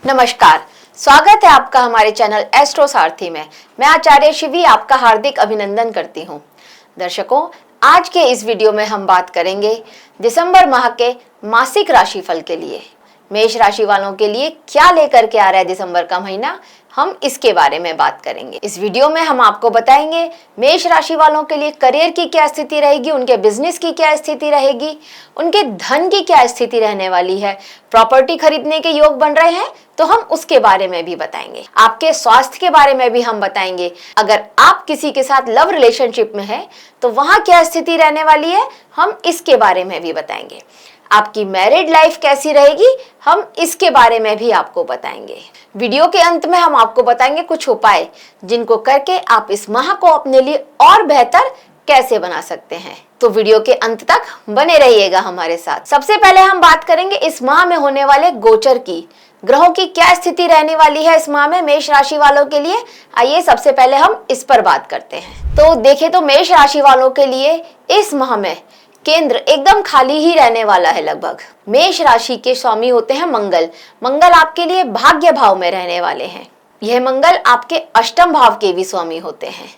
नमस्कार, स्वागत है आपका हमारे चैनल एस्ट्रो सारथी में। मैं आचार्य शिवी आपका हार्दिक अभिनंदन करती हूँ। दर्शकों, आज के इस वीडियो में हम बात करेंगे दिसंबर माह के मासिक राशिफल के लिए। मेष राशि वालों के लिए क्या लेकर के आ रहा है दिसंबर का महीना, हम इसके बारे में बात करेंगे। इस वीडियो में हम आपको बताएंगे मेष राशि वालों के लिए करियर की क्या स्थिति रहेगी, उनके बिजनेस की क्या स्थिति रहेगी, उनके धन की क्या स्थिति रहने वाली है। प्रॉपर्टी खरीदने के योग बन रहे हैं तो हम उसके बारे में भी बताएंगे। आपके स्वास्थ्य के बारे में भी हम बताएंगे। अगर आप किसी के साथ लव रिलेशनशिप में है तो वहां क्या स्थिति रहने वाली है, हम इसके बारे में भी बताएंगे। आपकी मैरिड लाइफ कैसी रहेगी, हम इसके बारे में भी आपको बताएंगे। वीडियो के अंत में हम आपको बताएंगे कुछ उपाय जिनको करके आप इस माह को अपने लिए और बेहतर कैसे बना सकते हैं। तो वीडियो के अंत तक बने रहिएगा हमारे साथ। सबसे पहले हम बात करेंगे इस माह में होने वाले गोचर की, ग्रहों की क्या स्थिति रहने वाली है इस माह में मेष राशि वालों के लिए। आइए सबसे पहले हम इस पर बात करते हैं। तो देखें तो मेष राशि वालों के लिए इस माह में केंद्र एकदम खाली ही रहने वाला है लगभग। मेष राशि के स्वामी होते हैं मंगल। मंगल आपके लिए भाग्य भाव में रहने वाले हैं। यह मंगल आपके अष्टम भाव के भी स्वामी होते हैं।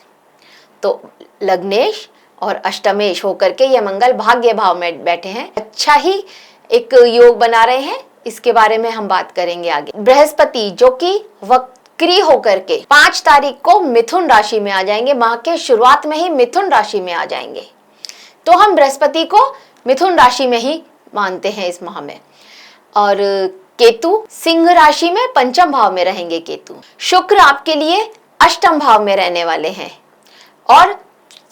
तो लग्नेश और अष्टमेश होकर के ये मंगल भाग्य भाव में बैठे हैं। अच्छा ही एक योग बना रहे हैं, इसके बारे में हम बात करेंगे आगे। बृहस्पति जो कि वक्री होकर के 5 तारीख को मिथुन राशि में आ जाएंगे। माह के शुरुआत में ही मिथुन राशि में आ जाएंगे, तो हम बृहस्पति को मिथुन राशि में ही मानते हैं इस माह में। और केतु सिंह राशि में पंचम भाव में रहेंगे। केतु शुक्र आपके लिए अष्टम भाव में रहने वाले हैं और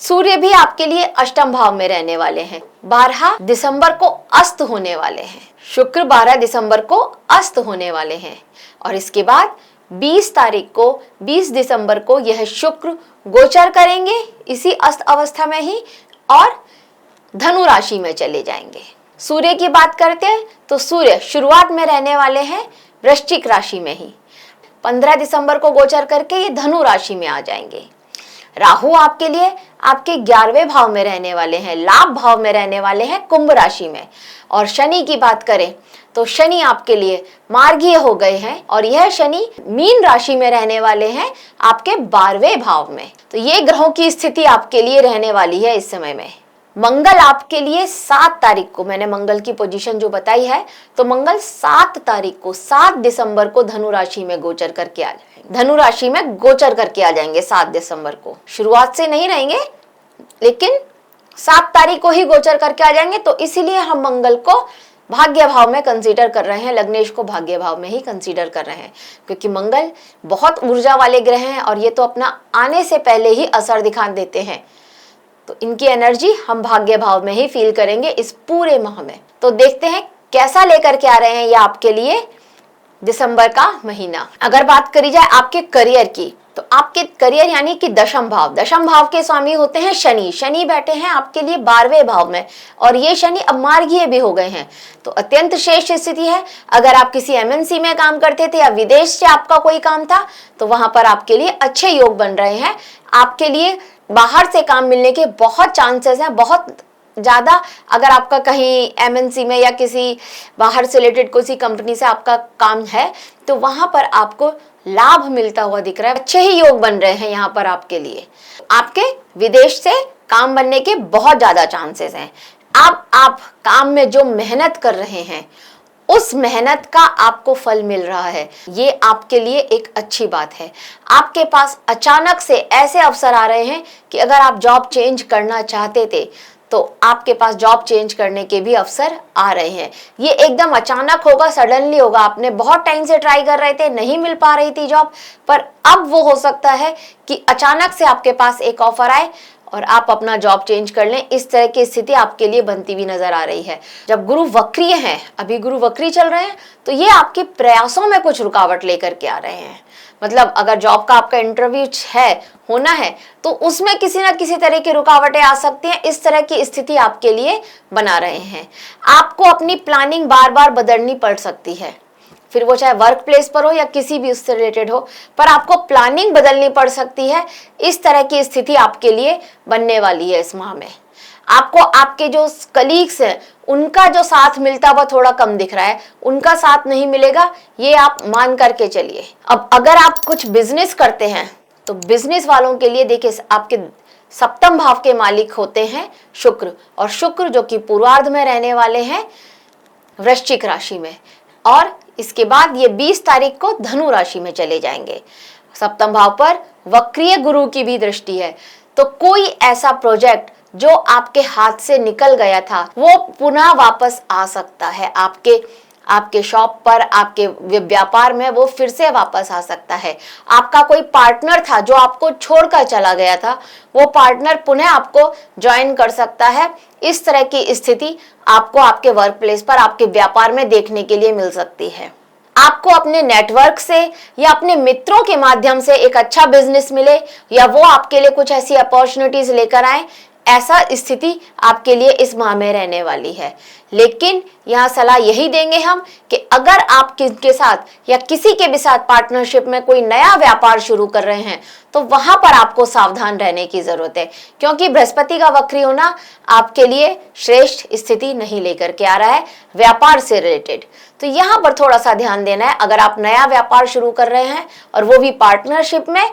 सूर्य भी आपके लिए अष्टम भाव में रहने वाले हैं। 12 दिसंबर को अस्त होने वाले हैं। शुक्र 12 दिसंबर को अस्त होने वाले हैं और इसके बाद 20 तारीख को 20 दिसंबर को यह शुक्र गोचर करेंगे इसी अस्त अवस्था में ही और धनु राशि में चले जाएंगे। सूर्य की बात करते हैं तो सूर्य शुरुआत में रहने वाले हैं वृश्चिक राशि में ही। 15 दिसंबर को गोचर करके ये धनु राशि में आ जाएंगे। राहु आपके लिए आपके 11वें भाव में रहने वाले हैं, लाभ भाव में रहने वाले हैं कुंभ राशि में। और शनि की बात करें तो शनि आपके लिए मार्गीय हो गए हैं और यह शनि मीन राशि में रहने वाले हैं आपके 12वें भाव में। तो ये ग्रहों की स्थिति आपके लिए रहने वाली है इस समय में। मंगल आपके लिए 7 तारीख को, मैंने मंगल की पोजीशन जो बताई है, तो मंगल 7 तारीख को 7 दिसंबर को धनु राशि में गोचर करके आ जाएंगे। धनु राशि में गोचर करके आ जाएंगे 7 दिसंबर को। शुरुआत से नहीं रहेंगे लेकिन 7 तारीख को ही गोचर करके आ जाएंगे। तो इसीलिए हम मंगल को भाग्य भाव में कंसीडर कर रहे हैं, लग्नेश को भाग्य भाव में ही कंसीडर कर रहे हैं, क्योंकि मंगल बहुत ऊर्जा वाले ग्रह हैं और ये तो अपना आने से पहले ही असर दिखा देते हैं। तो इनकी एनर्जी हम भाग्य भाव में ही फील करेंगे इस पूरे माह में। तो देखते हैं कैसा लेकर के आ रहे हैं ये आपके लिए दिसंबर का महीना। अगर बात करी जाए आपके करियर की, तो आपके करियर यानी कि दशम भाव के स्वामी होते हैं शनि। शनि बैठे हैं आपके लिए 12वें भाव में और ये शनि अब मार्गीय भी हो गए हैं, तो अत्यंत श्रेष्ठ स्थिति है। अगर आप किसी एमएनसी में काम करते थे या विदेश से आपका कोई काम था तो वहां पर आपके लिए अच्छे योग बन रहे हैं। आपके लिए बाहर से काम मिलने के बहुत चांसेस हैं, बहुत ज्यादा। अगर आपका कहीं एमएनसी में या किसी बाहर से रिलेटेड किसी कंपनी से आपका काम है तो वहां पर आपको लाभ मिलता हुआ दिख रहा है। अच्छे ही योग बन रहे हैं यहाँ पर आपके लिए। आपके विदेश से काम बनने के बहुत ज्यादा चांसेस हैं। अब आप काम में जो मेहनत कर रहे हैं उस मेहनत का आपको फल मिल रहा है, ये आपके लिए एक अच्छी बात है। आपके पास अचानक से ऐसे अवसर आ रहे हैं कि अगर आप जॉब चेंज करना चाहते थे तो आपके पास जॉब चेंज करने के भी अवसर आ रहे हैं। ये एकदम अचानक होगा, सडनली होगा। आपने बहुत टाइम से ट्राई कर रहे थे, नहीं मिल पा रही थी जॉब, पर अब वो हो सकता है कि अचानक से आपके पास एक ऑफर आए और आप अपना जॉब चेंज कर लें। इस तरह की स्थिति आपके लिए बनती हुई नजर आ रही है। जब गुरु वक्रीय हैं, अभी गुरु वक्री चल रहे हैं, तो ये आपके प्रयासों में कुछ रुकावट लेकर के आ रहे हैं। मतलब अगर जॉब का आपका इंटरव्यू होना है तो उसमें किसी ना किसी तरह की रुकावटें आ सकती हैं। इस तरह की स्थिति आपके लिए बना रहे हैं। आपको अपनी प्लानिंग बार बार बदलनी पड़ सकती है, फिर वो चाहे वर्क प्लेस पर हो या किसी भी उससे रिलेटेड हो, पर आपको प्लानिंग बदलनी पड़ सकती है। इस तरह की स्थिति आपके लिए बनने वाली है इस माह में। आपको आपके जो कलीग्स हैं उनका जो साथ मिलता हुआ थोड़ा कम दिख रहा है, उनका साथ नहीं मिलेगा, ये आप मान करके चलिए। अब अगर आप कुछ बिजनेस करते हैं तो बिजनेस वालों के लिए देखिए, आपके सप्तम भाव के मालिक होते हैं शुक्र, और शुक्र जो कि पूर्वार्ध में रहने वाले हैं वृश्चिक राशि में, और इसके बाद ये 20 तारीख को धनु राशि में चले जाएंगे। सप्तम भाव पर वक्रीय गुरु की भी दृष्टि है, तो कोई ऐसा प्रोजेक्ट जो आपके हाथ से निकल गया था वो पुनः वापस आ सकता है, आपके शॉप पर, आपके व्यापार में वो फिर से वापस आ सकता है। आपका कोई पार्टनर था जो आपको छोड़कर चला गया था, वो पार्टनर पुनः आपको ज्वाइन कर सकता है। इस तरह की स्थिति आपको आपके वर्क प्लेस पर, आपके व्यापार में देखने के लिए मिल सकती है। आपको अपने नेटवर्क से या अपने मित्रों के माध्यम से एक अच्छा बिजनेस मिले, या वो आपके लिए कुछ ऐसी अपॉर्चुनिटीज लेकर आए, ऐसा स्थिति आपके लिए इस माह में रहने वाली है। लेकिन यहाँ सलाह यही देंगे हम कि अगर आप किसके साथ या किसी के भी साथ पार्टनरशिप में कोई नया व्यापार शुरू कर रहे हैं तो वहां पर आपको सावधान रहने की जरूरत है, क्योंकि बृहस्पति का वक्री होना आपके लिए श्रेष्ठ स्थिति नहीं लेकर के आ रहा है व्यापार से रिलेटेड। तो यहाँ पर थोड़ा सा ध्यान देना है। अगर आप नया व्यापार शुरू कर रहे हैं और वो भी पार्टनरशिप में,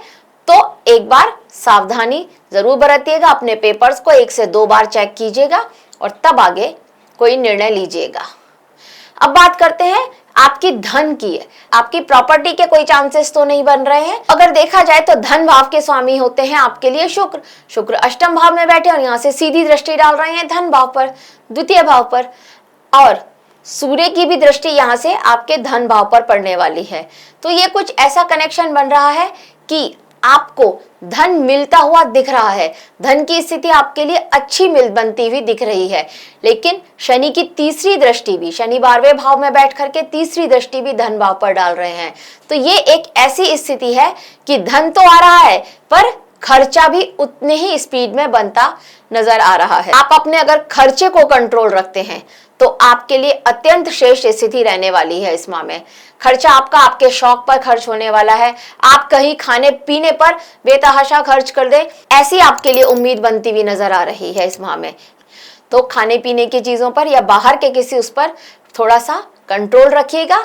तो एक बार सावधानी जरूर बरतिएगा, अपने पेपर्स को 1 से 2 बार चेक कीजिएगा और तब आगे कोई निर्णय लीजिएगा। अब बात करते हैं आपकी धन की है। आपकी प्रॉपर्टी के कोई चांसेस तो नहीं बन रहे हैं। अगर देखा जाए तो धन भाव के स्वामी होते हैं आपके लिए शुक्र। शुक्र अष्टम भाव में बैठे और यहाँ से सीधी दृष्टि डाल रहे हैं धन भाव पर, द्वितीय भाव पर, और सूर्य की भी दृष्टि यहाँ से आपके धन भाव पर पड़ने वाली है। तो ये कुछ ऐसा कनेक्शन बन रहा है कि आपको धन मिलता हुआ दिख रहा है, धन की स्थिति आपके लिए अच्छी बनती हुई दिख रही है। लेकिन शनि की तीसरी दृष्टि भी, शनि 12वें भाव में बैठ करके तीसरी दृष्टि भी धन भाव पर डाल रहे हैं। तो ये एक ऐसी स्थिति है कि धन तो आ रहा है पर खर्चा भी उतने ही स्पीड में बनता नजर आ रहा है। आप अपने अगर खर्चे को कंट्रोल रखते हैं तो आपके लिए अत्यंत श्रेष्ठ स्थिति रहने वाली है इस माह में। खर्चा आपका आपके शौक पर खर्च होने वाला है। आप कहीं खाने पीने पर बेतहाशा खर्च कर दे, ऐसी आपके लिए उम्मीद बनती हुई नजर आ रही है इस माह में। तो खाने पीने की चीजों पर या बाहर के किसी उस पर थोड़ा सा कंट्रोल रखिएगा,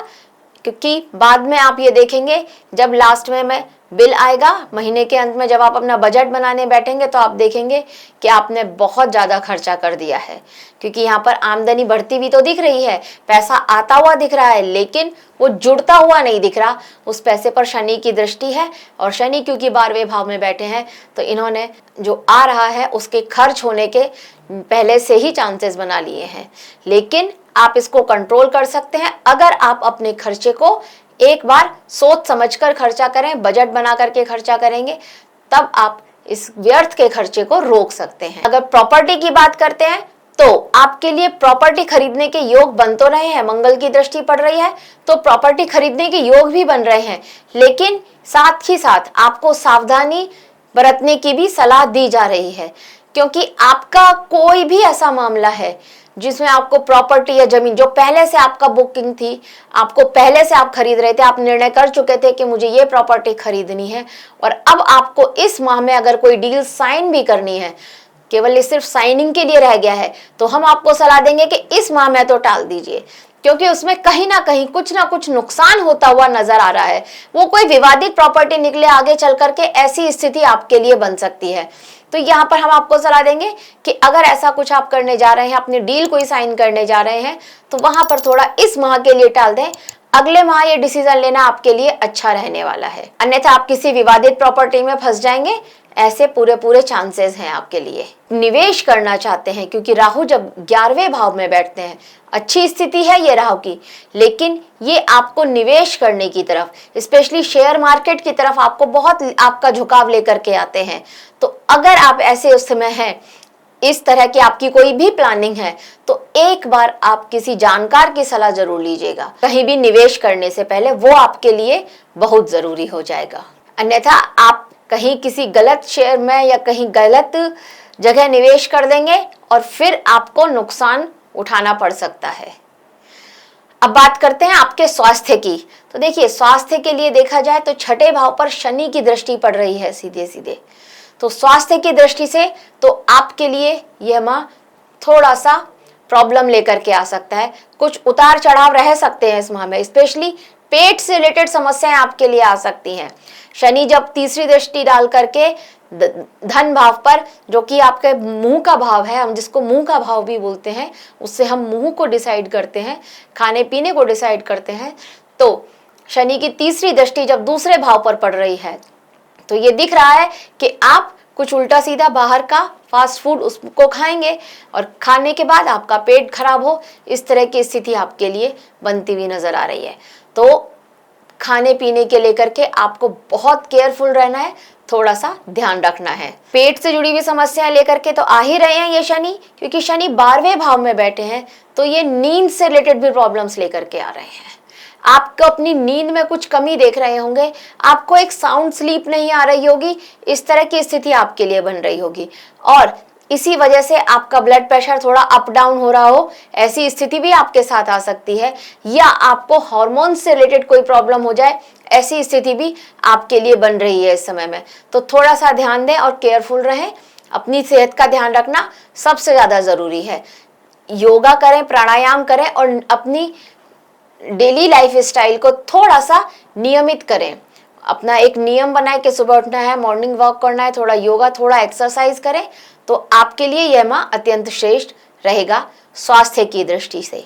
क्योंकि बाद में आप ये देखेंगे जब लास्ट में बिल आएगा, महीने के अंत में जब आप अपना बजट बनाने बैठेंगे तो आप देखेंगे कि आपने बहुत ज्यादा खर्चा कर दिया है। क्योंकि यहाँ पर आमदनी बढ़ती हुई तो दिख रही है, पैसा आता हुआ दिख रहा है, लेकिन वो जुड़ता हुआ नहीं दिख रहा। उस पैसे पर शनि की दृष्टि है, और शनि क्योंकि 12वें भाव में बैठे हैं तो इन्होंने जो आ रहा है उसके खर्च होने के पहले से ही चांसेस बना लिए हैं। लेकिन आप इसको कंट्रोल कर सकते हैं अगर आप अपने खर्चे को एक बार सोच समझकर खर्चा करें, बजट बना करके खर्चा करेंगे, तब आप इस व्यर्थ के खर्चे को रोक सकते हैं। अगर प्रॉपर्टी की बात करते हैं तो आपके लिए प्रॉपर्टी खरीदने के योग बन तो रहे हैं, मंगल की दृष्टि पड़ रही है तो प्रॉपर्टी खरीदने के योग भी बन रहे हैं, लेकिन साथ ही साथ आपको सावधानी बरतने की भी सलाह दी जा रही है। क्योंकि आपका कोई भी ऐसा मामला है जिसमें आपको प्रॉपर्टी या जमीन जो पहले से आपका बुकिंग थी, आपको पहले से आप खरीद रहे थे, आप निर्णय कर चुके थे कि मुझे ये प्रॉपर्टी खरीदनी है, और अब आपको इस माह में अगर कोई डील साइन भी करनी है, केवल ये सिर्फ साइनिंग के लिए रह गया है, तो हम आपको सलाह देंगे कि इस माह में तो टाल दीजिए, क्योंकि उसमें कहीं ना कहीं कुछ ना कुछ नुकसान होता हुआ नजर आ रहा है। वो कोई विवादित प्रॉपर्टी निकले आगे चल करके, ऐसी स्थिति आपके लिए बन सकती है। तो यहाँ पर हम आपको सलाह देंगे कि अगर ऐसा कुछ आप करने जा रहे हैं, अपनी डील कोई साइन करने जा रहे हैं, तो वहां पर थोड़ा इस माह के लिए टाल दें। अगले माह ये डिसीजन लेना आपके लिए अच्छा रहने वाला है, अन्यथा आप किसी विवादित प्रॉपर्टी में फंस जाएंगे, ऐसे पूरे चांसेस हैं आपके लिए। निवेश करना चाहते हैं, क्योंकि राहु जब 11वें भाव में बैठते हैं, अच्छी स्थिति है ये राहु की, लेकिन ये आपको निवेश करने की तरफ, स्पेशली शेयर मार्केट की तरफ आपको बहुत आपका झुकाव लेकर के आते हैं। तो अगर आप ऐसे उस समय हैं, इस तरह की आपकी कोई भी प्लानिंग है, तो एक बार आप किसी जानकार की सलाह जरूर लीजिएगा कहीं भी निवेश करने से पहले, वो आपके लिए बहुत जरूरी हो जाएगा। अन्यथा आप कहीं किसी गलत शेयर में या कहीं गलत जगह निवेश कर देंगे और फिर आपको नुकसान उठाना पड़ सकता है। अब बात करते हैं आपके स्वास्थ्य की। तो देखिए, स्वास्थ्य के लिए देखा जाए तो 6ठे भाव पर शनि की दृष्टि पड़ रही है सीधे सीधे, तो स्वास्थ्य की दृष्टि से तो आपके लिए यह माह थोड़ा सा प्रॉब्लम लेकर के आ सकता है। कुछ उतार चढ़ाव रह सकते हैं इस माह में, स्पेशली पेट से रिलेटेड समस्याएं आपके लिए आ सकती हैं। शनि जब तीसरी दृष्टि डाल करके धन भाव पर, जो कि आपके मुंह का भाव है, हम जिसको मुंह का भाव भी बोलते हैं, उससे हम मुंह को डिसाइड करते हैं, खाने पीने को डिसाइड करते हैं। तो शनि की तीसरी दृष्टि जब दूसरे भाव पर पड़ रही है तो ये दिख रहा है कि आप कुछ उल्टा सीधा बाहर का फास्ट फूड उसको खाएंगे और खाने के बाद आपका पेट खराब हो, इस तरह की स्थिति आपके लिए बनती हुई नजर आ रही है। तो खाने पीने के लेकर के आपको बहुत केयरफुल रहना है, थोड़ा सा ध्यान रखना है। पेट से जुड़ी हुई समस्याएं लेकर के तो आ ही रहे हैं ये शनि, क्योंकि शनि 12वें भाव में बैठे हैं, तो ये नींद से रिलेटेड भी प्रॉब्लम्स लेकर के आ रहे हैं। आपको अपनी नींद में कुछ कमी देख रहे होंगे, आपको एक साउंड स्लीप नहीं आ रही होगी, इस तरह की स्थिति आपके लिए बन रही होगी और इसी वजह से आपका ब्लड प्रेशर थोड़ा अप डाउन हो रहा हो, ऐसी स्थिति भी आपके साथ आ सकती है। या आपको हार्मोन से रिलेटेड कोई प्रॉब्लम हो जाए, ऐसी स्थिति भी आपके लिए बन रही है इस समय में। तो थोड़ा सा ध्यान दें और केयरफुल रहें, अपनी सेहत का ध्यान रखना सबसे ज़्यादा ज़रूरी है। योगा करें, प्राणायाम करें और अपनी डेली लाइफ स्टाइल को थोड़ा सा नियमित करें। अपना एक नियम बनाए कि सुबह उठना है, मॉर्निंग वॉक करना है, थोड़ा योगा, थोड़ा एक्सरसाइज करें, तो आपके लिए यह माह अत्यंत श्रेष्ठ रहेगा स्वास्थ्य की दृष्टि से।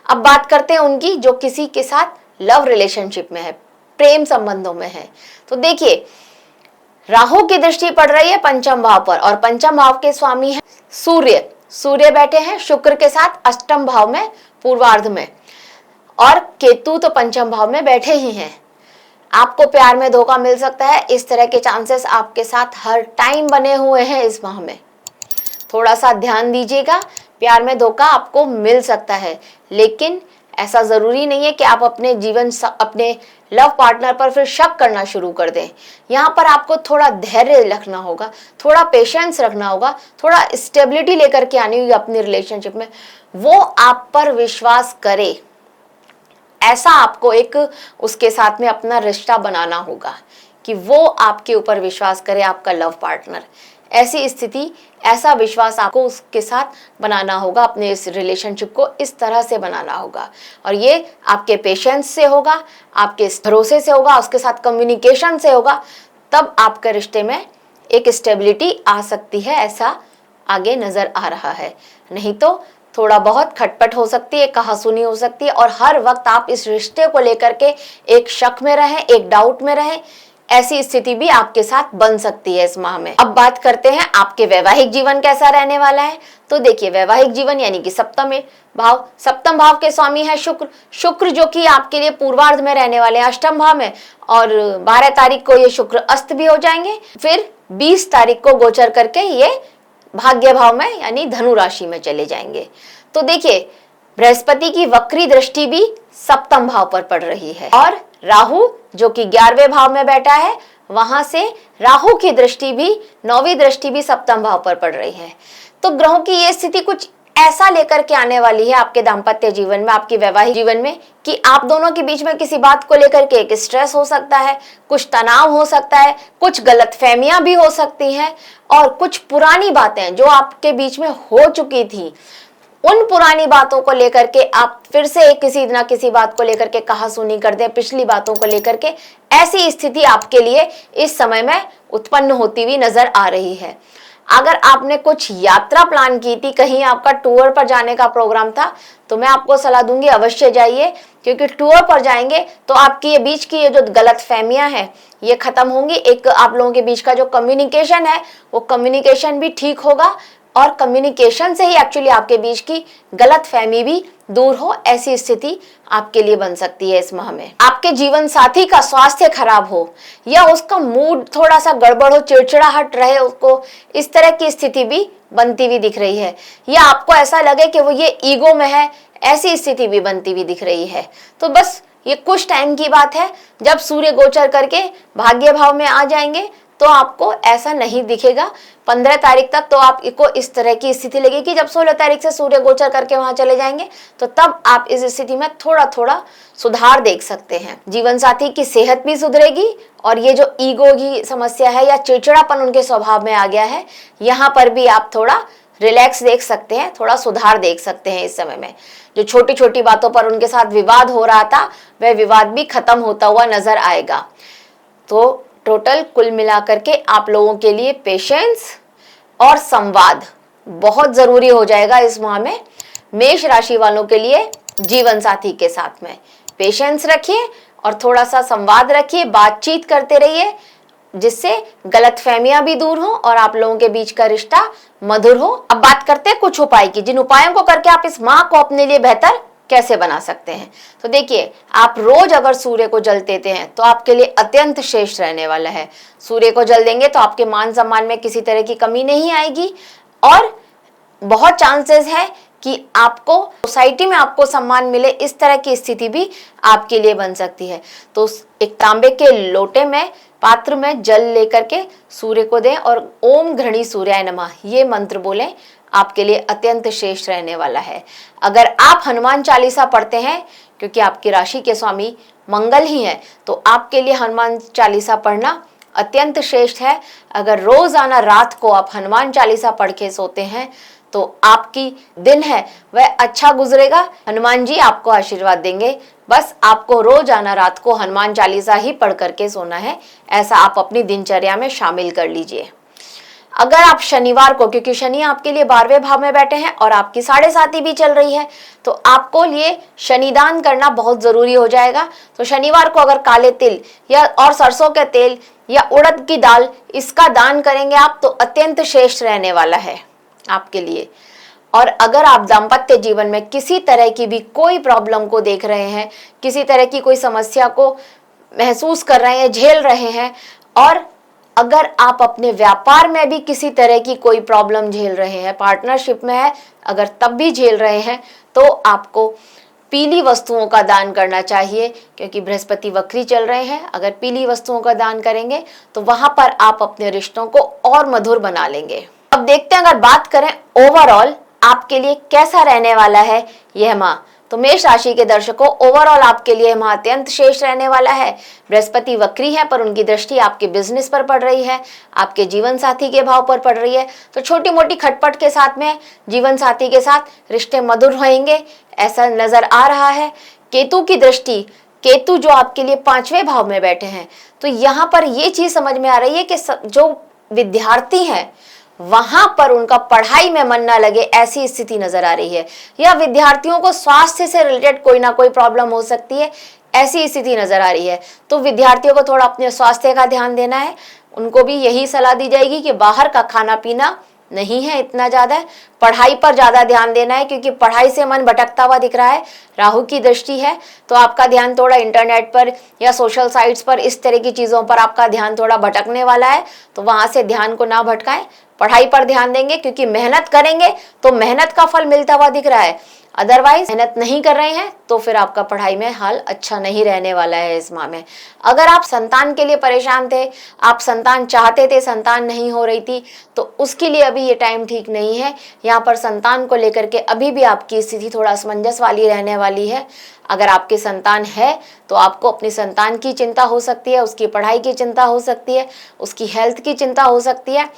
अब बात करते हैं उनकी जो किसी के साथ लव रिलेशनशिप में है, प्रेम संबंधों में है। तो देखिए, राहु की दृष्टि पड़ रही है पंचम भाव पर और पंचम भाव के स्वामी है सूर्य। सूर्य बैठे हैं शुक्र के साथ अष्टम भाव में पूर्वार्ध में, और केतु तो पंचम भाव में बैठे ही हैं। आपको प्यार में धोखा मिल सकता है, इस तरह के चांसेस आपके साथ हर टाइम बने हुए हैं इस माह में। थोड़ा सा ध्यान दीजिएगा, प्यार में धोखा आपको मिल सकता है, लेकिन ऐसा जरूरी नहीं है कि आप अपने अपने लव पार्टनर पर फिर शक करना शुरू कर दें। यहाँ पर आपको थोड़ा धैर्य रखना होगा, थोड़ा पेशेंस रखना होगा, थोड़ा स्टेबिलिटी लेकर के आनी होगी अपनी रिलेशनशिप में। वो आप पर विश्वास करे, ऐसा आपको एक उसके साथ में अपना रिश्ता बनाना होगा कि वो आपके ऊपर विश्वास करे, आपका लव पार्टनर। ऐसी स्थिति, ऐसा विश्वास आपको उसके साथ बनाना होगा, अपने इस रिलेशनशिप को इस तरह से बनाना होगा। और ये आपके पेशेंस से होगा, आपके भरोसे से होगा, उसके साथ कम्युनिकेशन से होगा, तब आपके रिश्ते में एक स्टेबिलिटी आ सकती है, ऐसा आगे नजर आ रहा है। नहीं तो थोड़ा बहुत खटपट हो सकती है, कहासुनी हो सकती है और हर वक्त आप इस रिश्ते को लेकर के एक शक में रहें, एक डाउट में रहें, ऐसी स्थिति भी आपके साथ बन सकती है इस माह में। अब बात करते हैं आपके वैवाहिक जीवन कैसा रहने वाला है। तो देखिए, वैवाहिक जीवन यानी कि सप्तम भाव के स्वामी है शुक्र जो कि आपके लिए पूर्वार्ध में रहने वाले हैं अष्टम भाव में, और 12 तारीख को ये शुक्र अस्त भी हो जाएंगे, फिर 20 तारीख को गोचर करके ये भाग्य भाव में यानी धनु राशि में चले जाएंगे। तो देखिए, बृहस्पति की वक्री दृष्टि भी सप्तम भाव पर पड़ रही है और राहु जो कि 11वें भाव में बैठा है, वहां से राहु की दृष्टि भी, 9वीं दृष्टि भी सप्तम भाव पर पड़ रही है। तो ग्रहों की ये स्थिति कुछ ऐसा लेकर के आने वाली है आपके दाम्पत्य जीवन में, आपके वैवाहिक जीवन में, कि आप दोनों के बीच में किसी बात को लेकर के एक स्ट्रेस हो सकता है, कुछ तनाव हो सकता है, कुछ गलतफहमियां भी हो सकती हैं और कुछ पुरानी बातें जो आपके बीच में हो चुकी थी, उन पुरानी बातों को लेकर के आप फिर से किसी ना किसी बात को लेकर के कहासुनी कर दें, पिछली बातों को लेकर के। ऐसी स्थिति आपके लिए इस समय में उत्पन्न होती हुई नजर आ रही है। अगर आपने कुछ यात्रा प्लान की थी, कहीं आपका टूर पर जाने का प्रोग्राम था, तो मैं आपको सलाह दूंगी अवश्य जाइए, क्योंकि टूर पर जाएंगे तो आपकी ये बीच की ये जो गलतफहमियां हैं ये खत्म होंगी। एक आप लोगों के बीच का जो कम्युनिकेशन है वो कम्युनिकेशन भी ठीक होगा और कम्युनिकेशन से ही एक्चुअली आपके बीच की गलतफहमी भी दूर हो, ऐसी स्थिति आपके लिए बन सकती है इस माह में। आपके जीवन साथी का स्वास्थ्य खराब हो या उसका मूड थोड़ा सा गड़बड़ हो, चिड़चिड़ाहट रहे उसको, इस तरह की स्थिति भी बनती हुई दिख रही है, या आपको ऐसा लगे कि वो ये ईगो में है, ऐसी स्थिति भी बनती हुई दिख रही है। तो बस ये कुछ टाइम की बात है, जब सूर्य गोचर करके भाग्य भाव में आ जाएंगे तो आपको ऐसा नहीं दिखेगा। 15 तारीख तक तो आपको इस तरह की स्थिति लगेगी। जब 16 तारीख से सूर्य गोचर करके वहां चले जाएंगे तो तब आप इस स्थिति में थोड़ा थोड़ा सुधार देख सकते हैं। जीवन साथी की सेहत भी सुधरेगी और ये जो ईगो की समस्या है या चिड़चिड़ापन उनके स्वभाव में आ गया है, यहाँ पर भी आप थोड़ा रिलैक्स देख सकते हैं, थोड़ा सुधार देख सकते हैं इस समय में। जो छोटी छोटी बातों पर उनके साथ विवाद हो रहा था वह विवाद भी खत्म होता हुआ नजर आएगा। तो टोटल कुल मिलाकर के आप लोगों के लिए पेशेंस और संवाद बहुत जरूरी हो जाएगा इस माह में। मेष राशि वालों के लिए जीवन साथी के साथ में पेशेंस रखिए और थोड़ा सा संवाद रखिए, बातचीत करते रहिए, जिससे गलतफहमियां भी दूर हो और आप लोगों के बीच का रिश्ता मधुर हो। अब बात करते हैं कुछ उपाय की, जिन उपायों को करके आप इस माह को अपने लिए बेहतर कैसे बना सकते हैं। तो देखिए, आप रोज अगर सूर्य को जल देते हैं तो आपके लिए अत्यंत श्रेष्ठ रहने वाला है। सूर्य को जल देंगे तो आपके मान सम्मान में किसी तरह की कमी नहीं आएगी और बहुत चांसेस है कि आपको सोसाइटी में आपको सम्मान मिले, इस तरह की स्थिति भी आपके लिए बन सकती है। तो एक तांबे के लोटे में, पात्र में जल लेकर के सूर्य को दें और ओम घृणी सूर्याय नमः ये मंत्र बोलें, आपके लिए अत्यंत श्रेष्ठ रहने वाला है। अगर आप हनुमान चालीसा पढ़ते हैं, क्योंकि आपकी राशि के स्वामी मंगल ही हैं, तो आपके लिए हनुमान चालीसा पढ़ना अत्यंत श्रेष्ठ है। अगर रोजाना रात को आप हनुमान चालीसा पढ़ के सोते हैं तो आपकी दिन है वह अच्छा गुजरेगा। हनुमान जी आपको आशीर्वाद देंगे। बस आपको रोजाना रात को हनुमान चालीसा ही पढ़ करके सोना है, ऐसा आप अपनी दिनचर्या में शामिल कर लीजिए। अगर आप शनिवार को, क्योंकि शनि आपके लिए 12वें भाव में बैठे हैं और आपकी 7.5 भी चल रही है, तो आपको लिए शनिदान करना बहुत जरूरी हो जाएगा। तो शनिवार को अगर काले तिल या और सरसों के तेल या उड़द की दाल इसका दान करेंगे आप, तो अत्यंत श्रेष्ठ रहने वाला है आपके लिए। और अगर आप दाम्पत्य जीवन में किसी तरह की भी कोई प्रॉब्लम को देख रहे हैं, किसी तरह की कोई समस्या को महसूस कर रहे हैं, झेल रहे हैं, और अगर आप अपने व्यापार में भी किसी तरह की कोई प्रॉब्लम झेल रहे हैं, पार्टनरशिप में है अगर तब भी झेल रहे हैं, तो आपको पीली वस्तुओं का दान करना चाहिए, क्योंकि बृहस्पति वक्री चल रहे हैं। अगर पीली वस्तुओं का दान करेंगे तो वहां पर आप अपने रिश्तों को और मधुर बना लेंगे। अब देखते हैं, अगर बात करें ओवरऑल आपके लिए कैसा रहने वाला है यह माह, तो मेष राशि के दर्शकों, ओवरऑल आपके लिए माह अत्यंत श्रेष्ठ रहने वाला है। बृहस्पति वक्री है पर उनकी दृष्टि आपके बिजनेस पर पड़ रही है, आपके जीवन साथी के भाव पर पड़ रही है। तो छोटी मोटी खटपट के साथ में जीवन साथी के साथ रिश्ते मधुर रहेंगे, ऐसा नजर आ रहा है। केतु की दृष्टि, केतु जो आपके लिए 5वें भाव में बैठे हैं, तो यहाँ पर ये चीज समझ में आ रही है कि जो विद्यार्थी हैं वहां पर उनका पढ़ाई में मन ना लगे, ऐसी स्थिति नजर आ रही है। या विद्यार्थियों को स्वास्थ्य से रिलेटेड कोई ना कोई प्रॉब्लम हो सकती है, ऐसी स्थिति नजर आ रही है। तो विद्यार्थियों को थोड़ा अपने स्वास्थ्य का ध्यान देना है। उनको भी यही सलाह दी जाएगी कि बाहर का खाना पीना नहीं है इतना ज्यादा, पढ़ाई पर ज्यादा ध्यान देना है, क्योंकि पढ़ाई से मन भटकता हुआ दिख रहा है। राहु की दृष्टि है तो आपका ध्यान थोड़ा इंटरनेट पर या सोशल साइट्स पर, इस तरह की चीजों पर आपका ध्यान थोड़ा भटकने वाला है। तो वहां से ध्यान को ना भटकाएं, पढ़ाई पर ध्यान देंगे, क्योंकि मेहनत करेंगे तो मेहनत का फल मिलता हुआ दिख रहा है। अदरवाइज मेहनत नहीं कर रहे हैं तो फिर आपका पढ़ाई में हाल अच्छा नहीं रहने वाला है इस माह में। अगर आप संतान के लिए परेशान थे, आप संतान चाहते थे, संतान नहीं हो रही थी, तो उसके लिए अभी ये टाइम ठीक नहीं है। यहाँ पर संतान को लेकर के अभी भी आपकी स्थिति थोड़ा असमंजस वाली रहने वाली है। अगर आपके संतान है तो आपको अपनी संतान की चिंता हो सकती है, उसकी पढ़ाई की चिंता हो सकती है, उसकी हेल्थ की चिंता हो सकती है।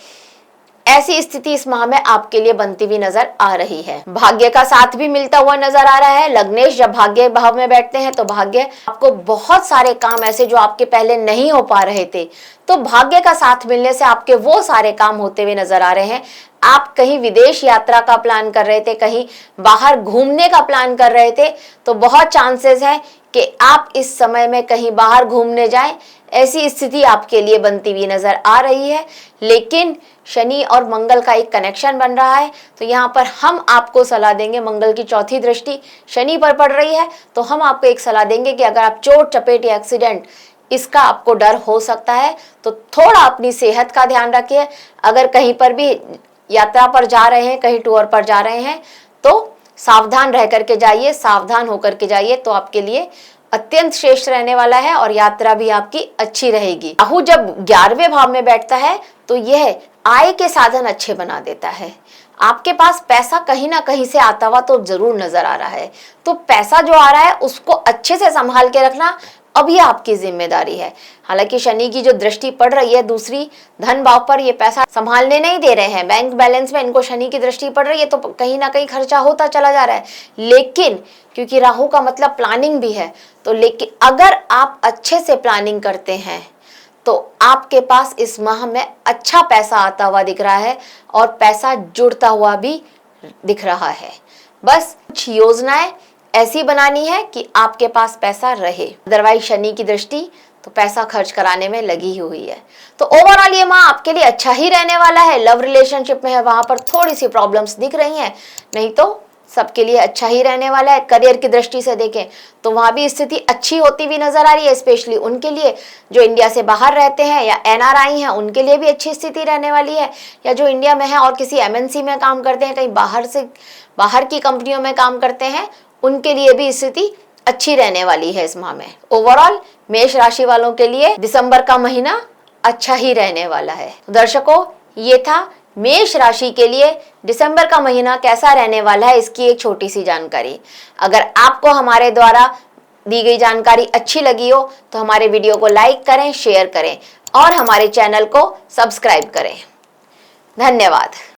ऐसी स्थिति इस माह में आपके लिए बनती हुई नजर आ रही है। भाग्य का साथ भी मिलता हुआ नजर आ रहा है। लग्नेश जब भाग्य भाव में बैठते हैं तो भाग्य आपको बहुत सारे काम ऐसे जो आपके पहले नहीं हो पा रहे थे, तो भाग्य का साथ मिलने से आपके वो सारे काम होते हुए नजर आ रहे हैं। आप कहीं विदेश यात्रा का प्लान कर रहे थे, कहीं बाहर घूमने का प्लान कर रहे थे, तो बहुत चांसेस है कि आप इस समय में कहीं बाहर घूमने जाएं, ऐसी स्थिति आपके लिए बनती हुई नजर आ रही है। लेकिन शनि और मंगल का एक कनेक्शन बन रहा है, तो यहाँ पर हम आपको सलाह देंगे, मंगल की चौथी दृष्टि शनि पर पड़ रही है, तो हम आपको एक सलाह देंगे कि अगर आप चोट चपेट या एक्सीडेंट इसका आपको डर हो सकता है तो थोड़ा अपनी सेहत का ध्यान रखिए। अगर कहीं पर भी यात्रा पर जा रहे हैं, कहीं टूर पर जा रहे हैं, तो सावधान रह करके जाइए, सावधान होकर के जाइए, तो आपके लिए अत्यंत श्रेष्ठ रहने वाला है और यात्रा भी आपकी अच्छी रहेगी। राहु जब 11वें भाव में बैठता है तो यह आय के साधन अच्छे बना देता है। आपके पास पैसा कहीं ना कहीं से आता हुआ तो जरूर नजर आ रहा है, तो पैसा जो आ रहा है उसको अच्छे से संभाल के रखना अब ये आपकी जिम्मेदारी है। हालांकि शनि की जो दृष्टि पड़ रही है दूसरी धन भाव पर, ये पैसा संभालने नहीं दे रहे हैं, बैंक बैलेंस में इनको शनि की दृष्टि पड़ रही है तो कहीं ना कहीं खर्चा होता चला जा रहा है। लेकिन क्योंकि राहु का मतलब प्लानिंग भी है, तो लेकिन अगर आप अच्छे से प्लानिंग करते हैं तो आपके पास इस माह में अच्छा पैसा आता हुआ दिख रहा है और पैसा जुड़ता हुआ भी दिख रहा है। बस कुछ योजनाएं ऐसी बनानी है कि आपके पास पैसा रहे, अदरवाइज शनि की दृष्टि तो पैसा खर्च कराने में लगी हुई है। तो ओवरऑल ये माह आपके लिए अच्छा ही रहने वाला है। लव रिलेशनशिप में है वहां पर थोड़ी सी प्रॉब्लम्स दिख रही हैं, नहीं तो सबके लिए अच्छा ही रहने वाला है। करियर की दृष्टि से देखें तो वहां भी स्थिति अच्छी होती हुई नजर आ रही है, स्पेशली उनके लिए जो इंडिया से बाहर रहते हैं या एनआरआई हैं, उनके लिए भी अच्छी स्थिति रहने वाली है। या जो इंडिया में है और किसी एमएनसी में काम करते हैं, कहीं बाहर की कंपनियों में काम करते हैं, उनके लिए भी स्थिति अच्छी रहने वाली है इस माह में। ओवरऑल मेष राशि वालों के लिए दिसंबर का महीना अच्छा ही रहने वाला है। दर्शकों, ये था मेष राशि के लिए दिसंबर का महीना कैसा रहने वाला है, इसकी एक छोटी सी जानकारी। अगर आपको हमारे द्वारा दी गई जानकारी अच्छी लगी हो तो हमारे वीडियो को लाइक करें, शेयर करें और हमारे चैनल को सब्सक्राइब करें। धन्यवाद।